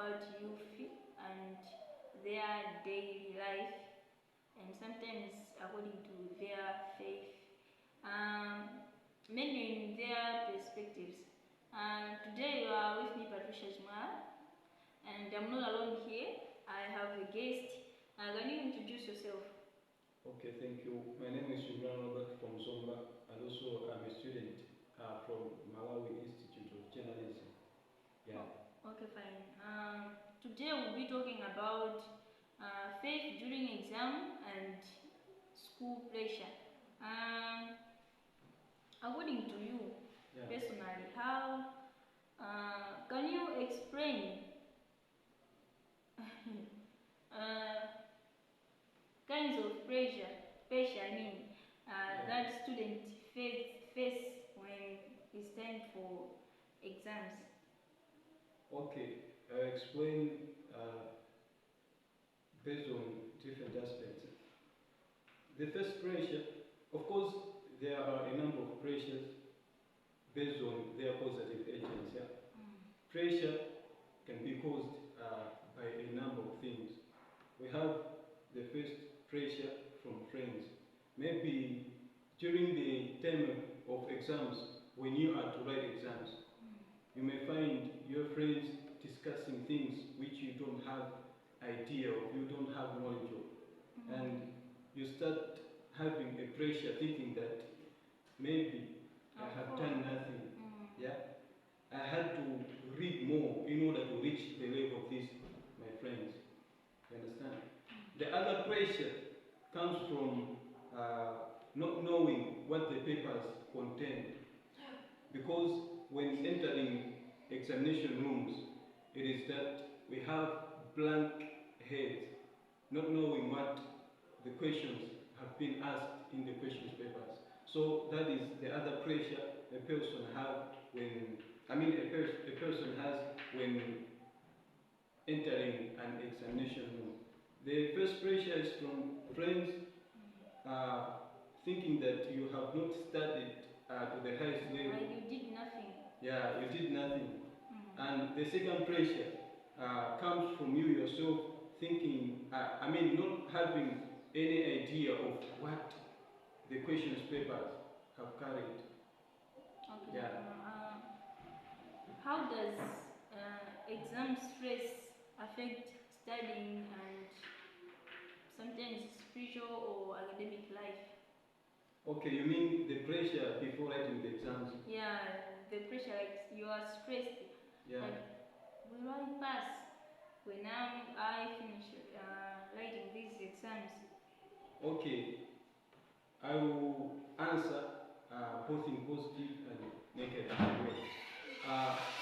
about youth and their daily life, and sometimes according to their faith, many in their perspectives. Today you are with me, Patricia Jumara, and I'm not alone here. I have a guest. Can you introduce yourself? Okay, thank you. My name is Shubran Robert from Zomba, and also I'm a student from Malawi Institute of Journalism. Yeah. Okay, fine. Today we'll be talking about faith during exam and school pressure. According to you, personally, how can you explain kinds of pressure that students face when it's time for exams? Okay, I'll explain based on different aspects. The first pressure, of course, there are a number of pressures based on their causative agents. Yeah? Pressure can be caused by a number of things. We have the first pressure from friends. Maybe during the time of exams, when you are to write exams, you may find your friends discussing things which you don't have idea of, you don't have knowledge of. And you start having a pressure thinking that maybe I have done nothing. Yeah? I had to read more in order to reach the level of this, my friends. You understand? The other pressure comes from not knowing what the papers contain. Because when entering examination rooms, it is that we have blank heads, not knowing what the questions have been asked in the questions papers. So that is the other pressure a person has when, a person has when entering an examination room. The first pressure is from friends thinking that you have not studied to the highest level. Like you did nothing. Yeah, you did nothing. And the second pressure comes from you yourself thinking, not having any idea of what the questions papers have carried. Okay. Yeah. How does exam stress affect studying and sometimes spiritual or academic life? Okay, you mean the pressure before writing the exams? Yeah, the pressure, like you are stressed. Yeah. Like, will I pass when I finish writing these exams? Okay, I will answer both in positive and negative ways.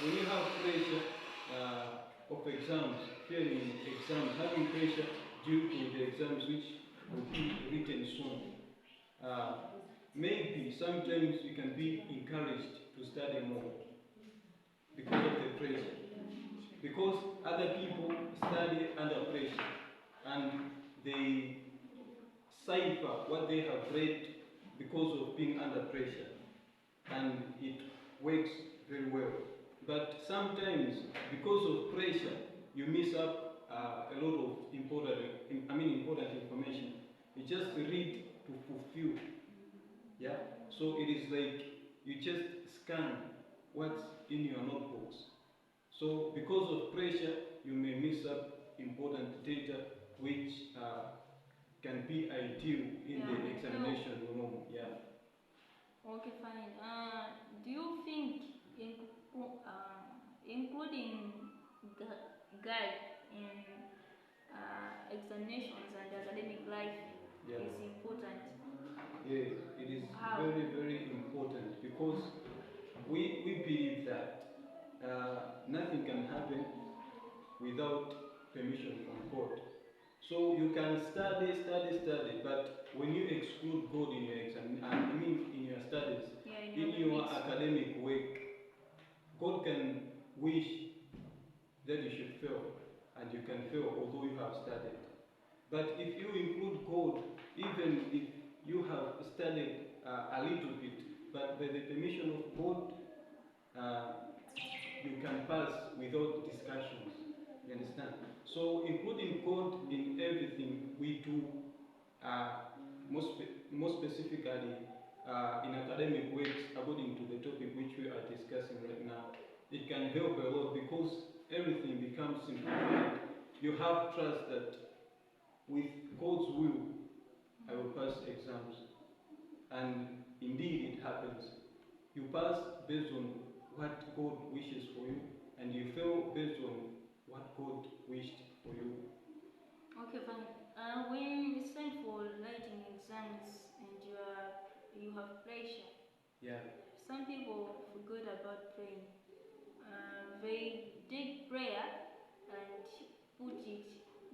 When you have pressure of exams, fearing exams, having pressure due to the exams which will be written soon, maybe sometimes you can be encouraged to study more because of the pressure. Because other people study under pressure and they cipher what they have read because of being under pressure, and it works very well. But sometimes, because of pressure, you miss up a lot of important information. You just read to fulfill. Yeah. So it is like you just scan what's in your notebooks. So because of pressure, you may miss up important data which can be ideal in the examination room. Yeah. Okay, fine. Do you think including guide in examinations and academic life is important? Yeah, it is How? very, very important because we believe that nothing can happen without permission from God. So you can study, but when you exclude God in your in your studies, in your academic work, God can wish that you should fail, and you can fail although you have studied. But if you include God, even if you have studied a little bit, but by the permission of God, you can pass without discussions. You understand? So including code in everything we do, more specifically in academic works, according to the topic which we are discussing right now, it can help a lot because everything becomes simplified. You have trust that with God's will, I will pass exams. And indeed it happens. You pass based on what God wishes for you, and you fail based on what God wished for you. Okay, fine. When it's time for writing exams and you have pressure, Yeah. some people forget about praying. They take prayer and put it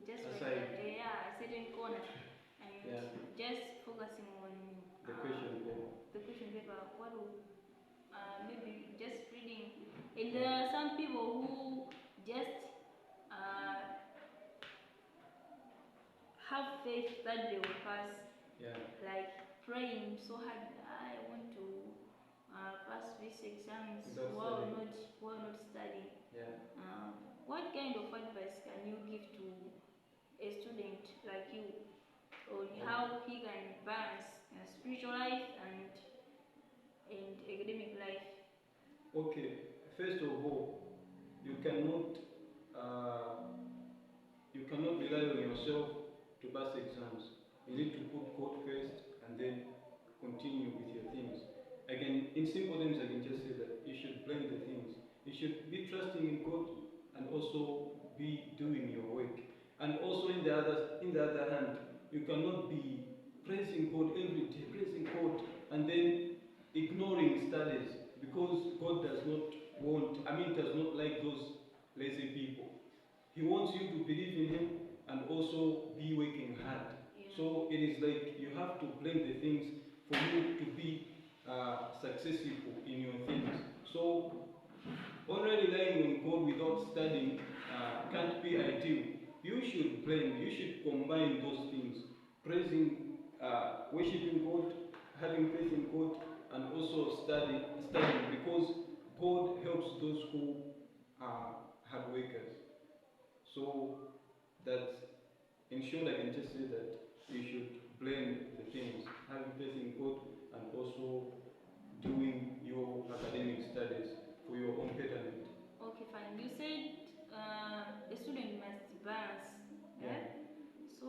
just aside, like that, a certain corner, and just focusing on the question paper. The question paper. What will maybe just reading. And there are some people who just have faith that they will pass. Yeah. Like praying so hard. I want to pass these exams while not studying. Yeah. What kind of advice can you give to a student like you on how he can balance spiritual life and academic life? Okay, first of all, you cannot rely on yourself to pass exams. You need to put God first and then continue with your things. Again, in simple terms, I can just say that you should blend the things. You should be trusting in God and also be doing your work. And also in the other hand, you cannot be praising God every day, praising God, and then ignoring studies, because God does not like those lazy people. He wants you to believe in Him and also be working hard. Yeah. So it is like you have to blend the things for you to be successful in your things. So only relying on God without studying can't be ideal. You should blend, you should combine those things. Praising, worshiping God, having faith in God, and also studying, because God helps those who are hard workers. So that, in short, I can just say that you should blend the things, having faith in God and also doing your academic studies for your own betterment. Okay, fine. You said a student must balance. Yeah. So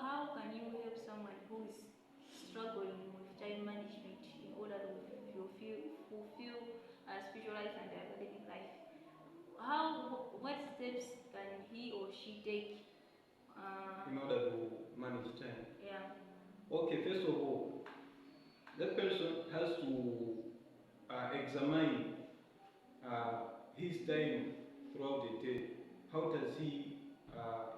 how can you help someone who is struggling with time management in order to fulfill spiritual life and academic life? What steps can he or she take in order to manage time? Yeah. Okay, first of all, that person has to examine his time throughout the day. How does he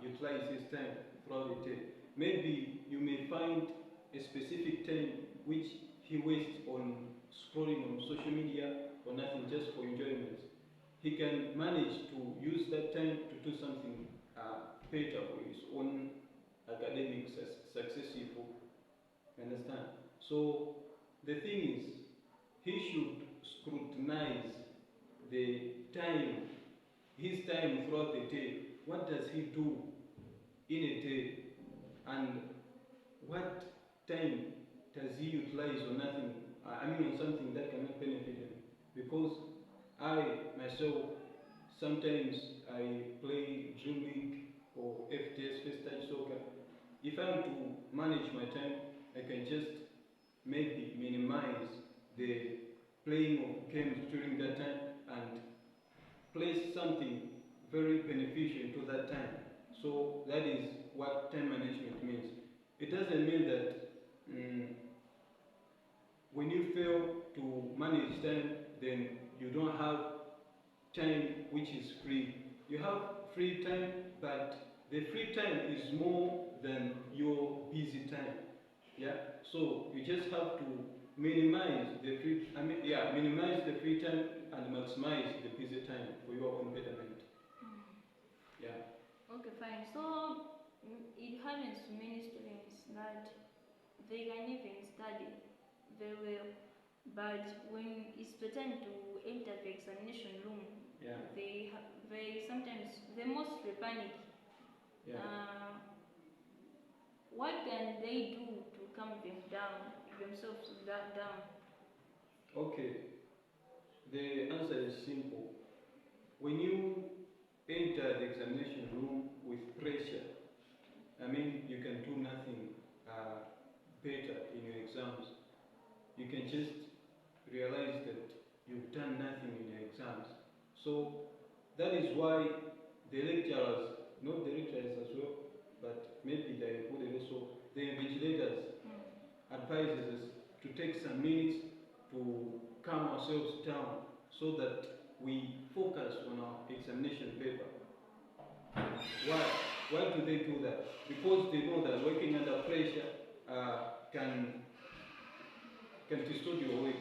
utilize his time throughout the day? Maybe you may find a specific time which he wastes on scrolling on social media or nothing, just for enjoyment. He can manage to use that time to do something better for his own academic successful. You understand? So the thing is, he should scrutinize the time, his time throughout the day. What does he do in a day, and what time does he utilize on nothing? On something that cannot benefit him. Because I myself, sometimes I play Dream League or FTS, First Touch Soccer. If I'm to manage my time, I can just maybe minimize the playing of games during that time and place something very beneficial into that time. So that is what time management means. It doesn't mean that when you fail to manage time, then you don't have time which is free. You have free time, but the free time is more than your busy time. Yeah. So you just have to minimize the free time and maximize the busy time for your own betterment. Yeah. Okay, fine. So it happens to many students that they can even study very well, but when it's the time to enter the examination room, they they mostly panic. Yeah. What can they do to calm themselves down? Okay, the answer is simple. When you enter the examination room with pressure, I mean, you can do nothing better in your exams. You can just realize that you've done nothing in your exams. So that is why the lecturers, not the lecturers as well, but maybe they included also, the invigilators advises us to take some minutes to calm ourselves down so that we focus on our examination paper. Why? Why do they do that? Because they know that working under pressure can distort your work.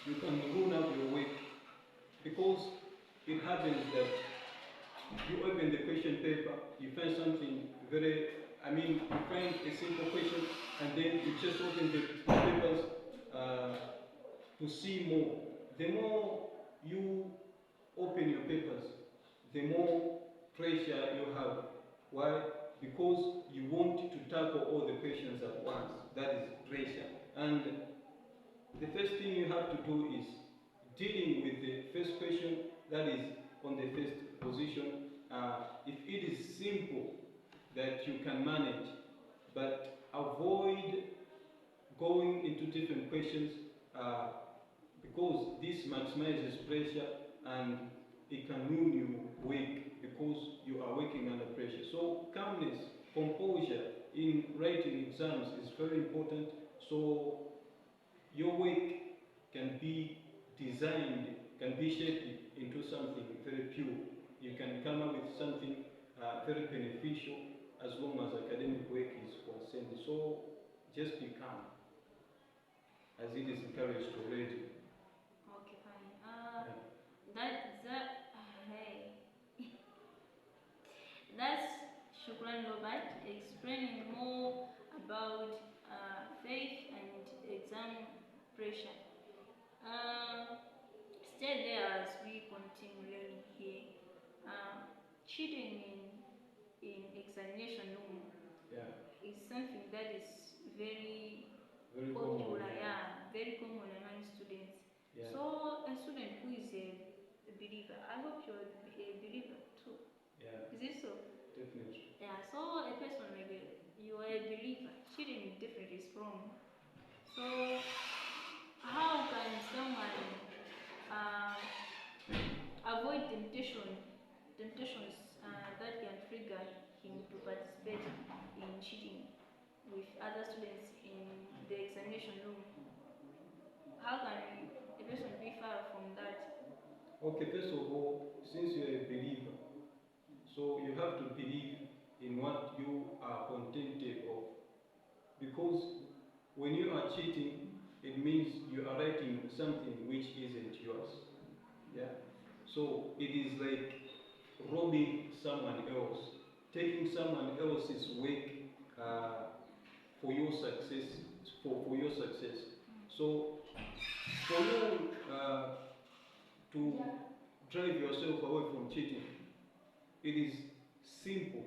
You can ruin up your work because it happens that you open the question paper, you find something very, you find a simple question and then you just open the papers to see more. The more you open your papers, the more pressure you have. Why? Because you want to tackle all the questions at once. That is pressure. And the first thing you have to do is dealing with the first question that is on the first position. If it is simple that you can manage, but avoid going into different questions because this maximizes pressure and it can ruin your work because you are working under pressure. So calmness, composure in writing exams is very important. So your work can be designed, can be shaped into something very pure. You can come up with something very beneficial as long as academic work is concerned. So just be calm, as it is encouraged already. Okay, fine. Hey. That's Shukran Robert explaining more about faith and exam pressure. Stay there as we continue learning here. Cheating in examination room is something that is very popular, very common among students. Yeah. So a student who is a believer, I hope you're a believer too. Yeah. Is it so? Definitely. Yeah, so a person like you are a believer, cheating definitely is wrong. So how can someone avoid temptations that can trigger him to participate in cheating with other students in the examination room? How can a person be far from that? Okay, first of all, since you're a believer, so you have to believe in what you are contented of. Because when you are cheating, it means you are writing something which isn't yours. Yeah? So it is like robbing someone else, taking someone else's work for your success, for your success. So for you to drive yourself away from cheating, it is simple.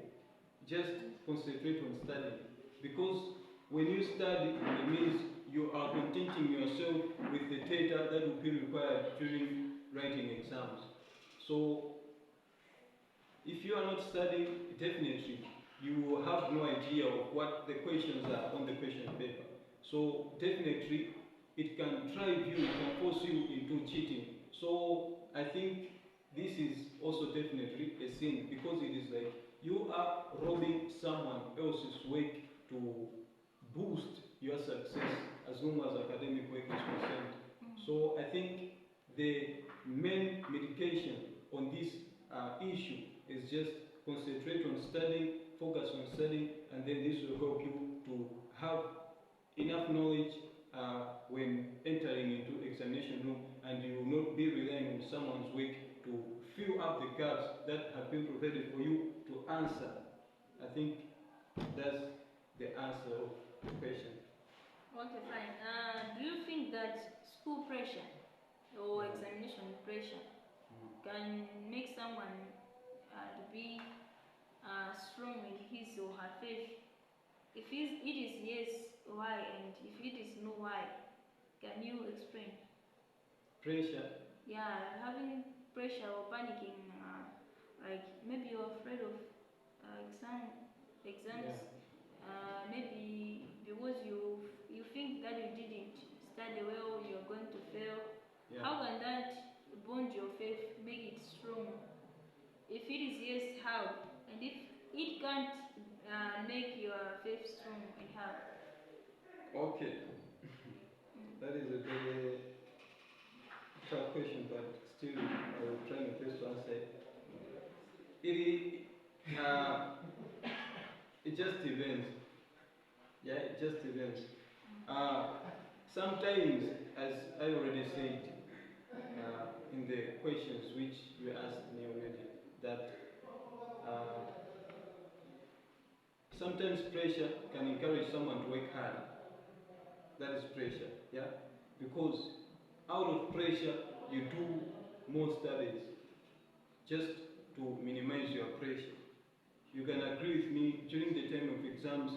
Just concentrate on studying. Because when you study, it means you are contenting yourself with the data that will be required during writing exams. So if you are not studying, definitely you will have no idea of what the questions are on the question paper. So definitely it can drive you, it can force you into cheating. So I think this is also definitely a sin because it is like you are robbing someone else's work to boost your success as long as academic work is concerned. So I think the main medication on this issue is just concentrate on studying, focus on studying, and then this will help you to have enough knowledge when entering into examination room, and you will not be relying on someone's work to fill up the gaps that have been provided for you to answer. I think that's the answer of the question. Okay, fine. Do you think that school pressure or examination pressure can make someone to be strong in his or her faith? If it is yes, why? And if it is no, why? Can you explain? Pressure. Yeah, having pressure or panicking, like maybe you're afraid of exams. Yeah. Maybe because you think that you didn't study well, you're going to fail. Yeah. How can that bond your faith, make it strong? If it is yes, how? And if it can't make your faith strong, and how? Okay. That is a very tough question, but still I will try my best to answer it. It just depends. Yeah, it just depends. Sometimes, as I already said in the questions which you asked me already, that sometimes pressure can encourage someone to work hard. That is pressure, yeah? Because out of pressure, you do more studies just to minimize your pressure. You can agree with me, during the time of exams,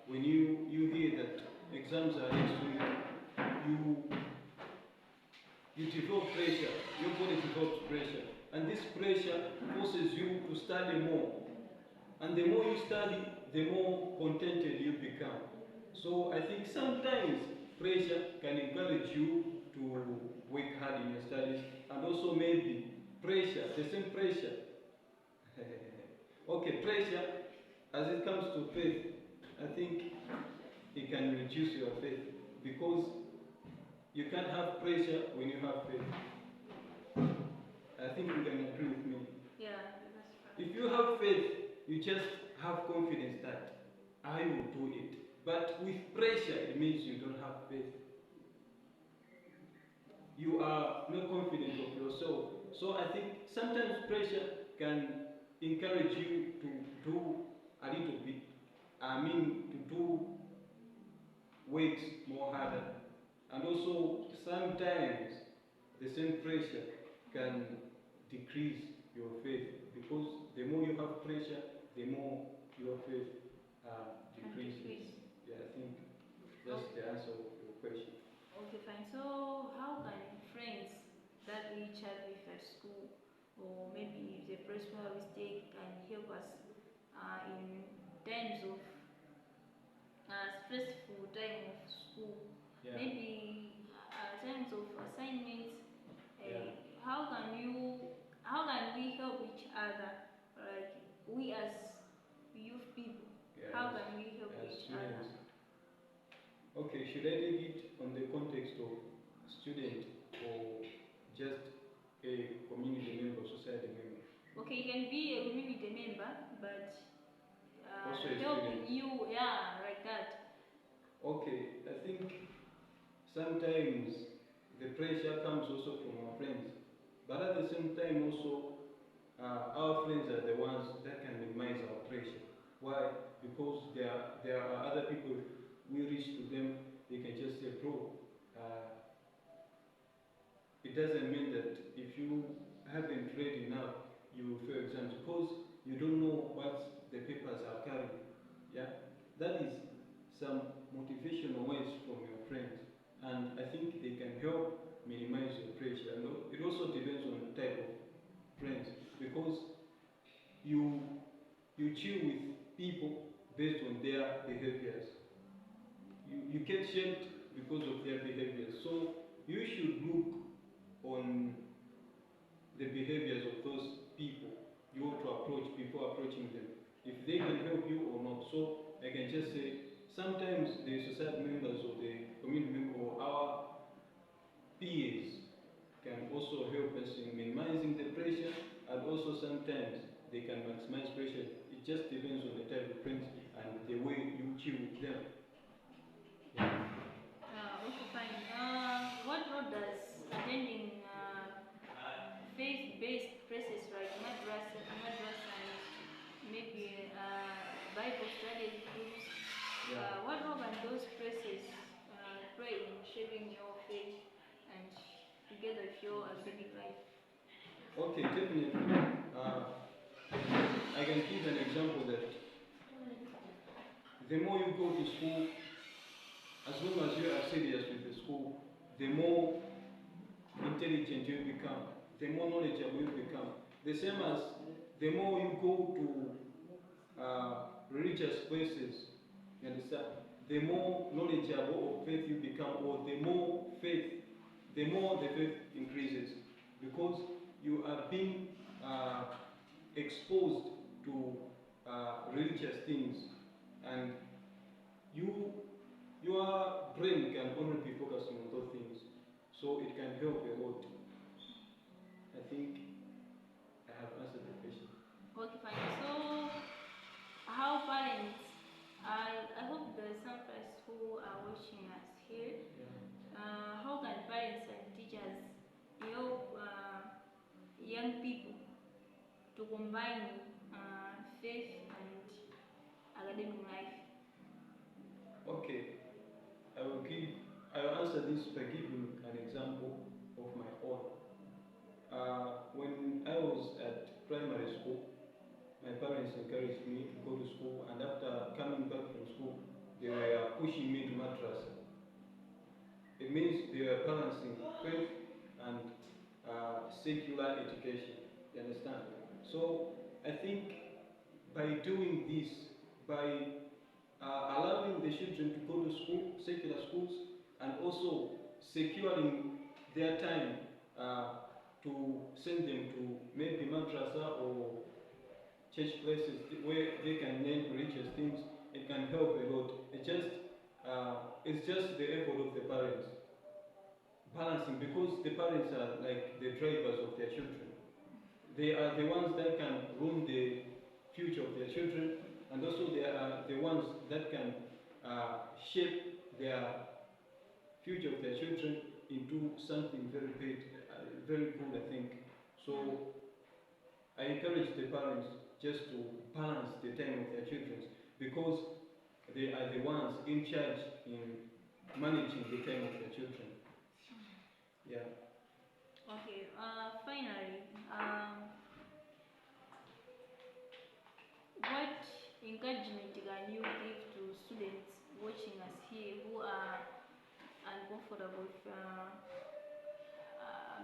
when you hear that exams are next week, you develop pressure, your body develops pressure, and this pressure forces you to study more. And the more you study, the more contented you become. So I think sometimes pressure can encourage you to work hard in your studies, and also maybe pressure, the same pressure. Okay, pressure, as it comes to faith, I think it can reduce your faith, because you can't have pressure when you have faith. I think you can agree with me. Yeah, that's right. If you have faith, you just have confidence that I will do it. But with pressure, it means you don't have faith. You are not confident of yourself. So I think sometimes pressure can encourage you to do a little bit. To do works more harder. And also sometimes the same pressure can decrease your faith, because the more you have pressure, the more your faith decreases. Yeah, I think that's the answer of your question. Okay, fine. So how can friends that we chat with at school, or maybe the principal mistake, can help us in times of stressful time of school? Yeah. Maybe times of assignments. Yeah. How can we help each other? Like we as youth people, Yeah, how can we help as each students. other? Okay, should I take it on the context of student or just a community member, society member? Okay, you can be a community member, but Also a helping student. you, yeah, like that. Okay, I think sometimes the pressure comes also from our friends, but at the same time also our friends are the ones that can minimize our pressure. Why? Because there are other people, we reach to them, they can just say, bro, it doesn't mean that if you haven't read enough, you will fail exams, because you don't know what the papers are carrying. Yeah, that is some motivational words from your friends, and I think they can help minimize your pressure. And it also depends on the type of friends, because you chill with people based on their behaviors. You get shaped because of their behaviors. So you should look on the behaviors of those people you want to approach before approaching them, if they can help you or not. So I can just say, sometimes the society members or the community member or our peers can also help us in minimizing the pressure, and also sometimes they can maximize pressure. It just depends on the type of friends and the way you chill with them. Okay, fine. What role does attending faith-based places like madrasa and maybe Bible study groups, what role can those places play in shaping your faith and together with your academic life? Okay, definitely. I can give an example that the more you go to school, as long as you are serious with the school, the more intelligent you become, the more knowledgeable you become. The same as the more you go to religious places, you understand, the more knowledgeable of faith you become, or the more the faith increases, because you are being exposed to religious things, and your brain can only be focusing on those things, so it can help a lot. I think I have answered the question. Okay, fine. So, how parents, I hope there are some parents who are watching us here. How can parents and teachers help young people to combine faith and academic life? Okay, I will answer this by giving an example of my own. When I was at primary school, my parents encouraged me to go to school, and after coming back from school, they were pushing me to madrasa. It means they were balancing faith and secular education. You understand? So I think by doing this, by allowing the children to go to school, secular schools, and also securing their time to send them to maybe madrasa or church places where they can learn religious things, it can help a lot. It's just the effort of the parents balancing, because the parents are like the drivers of their children. They are the ones that can ruin the future of their children, and also they are the ones that can shape their future of their children into something very great, very good, I think. So I encourage the parents just to balance the time of their children, because they are the ones in charge in managing the time of their children. Yeah. Okay, finally, what encouragement can you give to students watching us here who are uncomfortable with,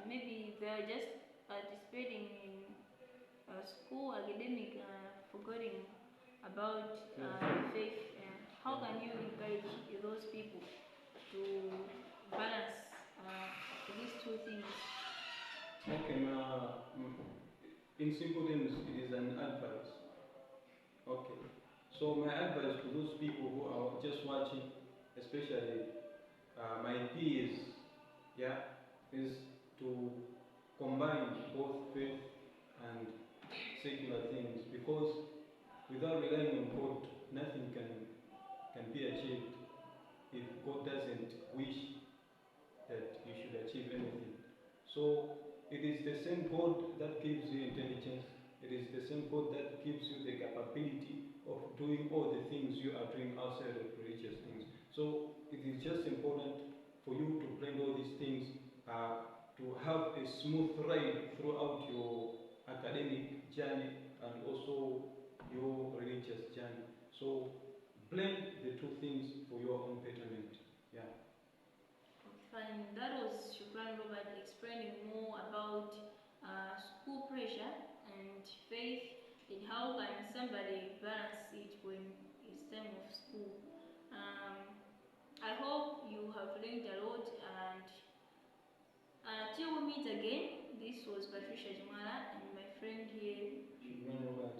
maybe they are just participating in school, academic, forgetting about faith? How can you encourage those people to balance these two things? Okay, in simple terms, it is an advice. Okay. So my advice to those people who are just watching, especially my peers, yeah, is to combine both faith and secular things, because without relying on God, nothing can be achieved if God doesn't wish that you should achieve anything. So it is the same God that gives you intelligence. It is the same God that gives you the capability of doing all the things you are doing outside of religious things. So it is just important for you to blend all these things to have a smooth ride throughout your academic journey and also your religious journey. So blend the two things for your own betterment. Yeah. Fine. That was Shukran Robert explaining more about school pressure and faith, and how can somebody balance it when it's time of school. I hope you have learned a lot, and till we meet again, this was Patricia Jumala and my friend here. Shukran, Robert.